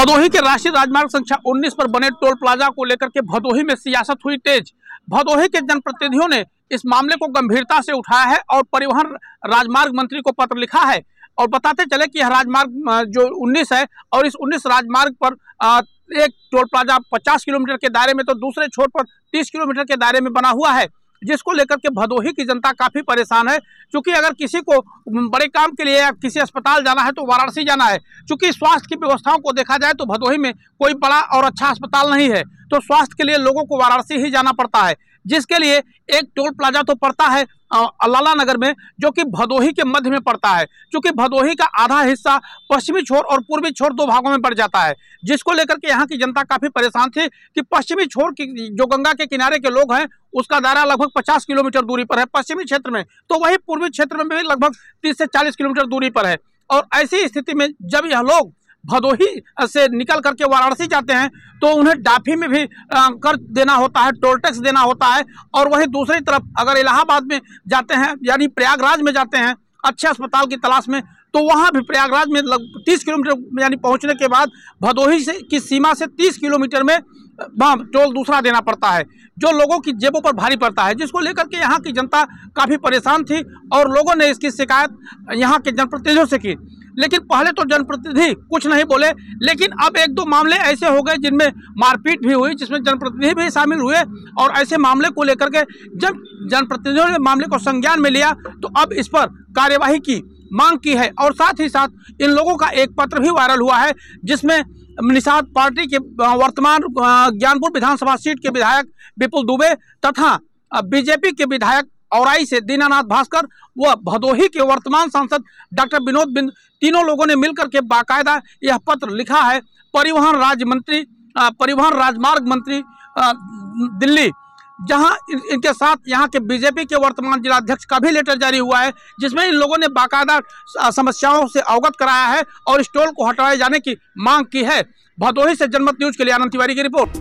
भदोही के राष्ट्रीय राजमार्ग संख्या 19 पर बने टोल प्लाजा को लेकर के भदोही में सियासत हुई तेज। भदोही के जनप्रतिनिधियों ने इस मामले को गंभीरता से उठाया है और परिवहन राजमार्ग मंत्री को पत्र लिखा है। और बताते चले कि यह राजमार्ग जो 19 है और इस 19 राजमार्ग पर एक टोल प्लाजा 50 किलोमीटर के दायरे में तो दूसरे छोर पर 30 किलोमीटर के दायरे में बना हुआ है, जिसको लेकर के भदोही की जनता काफी परेशान है। क्योंकि अगर किसी को बड़े काम के लिए या किसी अस्पताल जाना है तो वाराणसी जाना है। क्योंकि स्वास्थ्य की व्यवस्थाओं को देखा जाए तो भदोही में कोई बड़ा और अच्छा अस्पताल नहीं है, तो स्वास्थ्य के लिए लोगों को वाराणसी ही जाना पड़ता है, जिसके लिए एक टोल प्लाजा तो पड़ता है अल्लाला नगर में, जो कि भदोही के मध्य में पड़ता है। क्योंकि भदोही का आधा हिस्सा पश्चिमी छोर और पूर्वी छोर दो भागों में पड़ जाता है, जिसको लेकर के यहाँ की जनता काफी परेशान थी कि पश्चिमी छोर की जो गंगा के किनारे के लोग हैं उसका दायरा लगभग 50 किलोमीटर दूरी पर है पश्चिमी क्षेत्र में, तो वही पूर्वी क्षेत्र में भी लगभग 30 से 40 किलोमीटर दूरी पर है। और ऐसी स्थिति में जब यह लोग भदोही से निकल करके वाराणसी जाते हैं तो उन्हें डाफी में भी कर देना होता है, टोल टैक्स देना होता है। और वहीं दूसरी तरफ अगर इलाहाबाद में जाते हैं यानी प्रयागराज में जाते हैं अच्छे अस्पताल की तलाश में, तो वहाँ भी प्रयागराज में 30 किलोमीटर यानी पहुँचने के बाद भदोही से की सीमा से 30 किलोमीटर में वहाँ टोल दूसरा देना पड़ता है, जो लोगों की जेबों पर भारी पड़ता है, जिसको लेकर के यहाँ की जनता काफ़ी परेशान थी। और लोगों ने इसकी शिकायत यहाँ के जनप्रतिनिधियों से की, लेकिन पहले तो जनप्रतिनिधि कुछ नहीं बोले, लेकिन अब एक दो मामले ऐसे हो गए जिनमें मारपीट भी हुई, जिसमें जनप्रतिनिधि भी शामिल हुए। और ऐसे मामले को लेकर के जब जनप्रतिनिधियों ने मामले को संज्ञान में लिया तो अब इस पर कार्यवाही की मांग की है। और साथ ही साथ इन लोगों का एक पत्र भी वायरल हुआ है, जिसमें निषाद पार्टी के वर्तमान ज्ञानपुर विधानसभा सीट के विधायक विपुल दुबे तथा बीजेपी के विधायक औराई से दीनानाथ भास्कर व भदोही के वर्तमान सांसद डॉक्टर विनोद बिंद, तीनों लोगों ने मिलकर के बाकायदा यह पत्र लिखा है परिवहन राजमार्ग मंत्री दिल्ली, जहां इनके साथ यहां के बीजेपी के वर्तमान जिलाध्यक्ष का भी लेटर जारी हुआ है, जिसमें इन लोगों ने बाकायदा समस्याओं से अवगत कराया है और इस टोल को हटाए जाने की मांग की है। भदोही से जनमत न्यूज के लिए आनंद तिवारी की रिपोर्ट।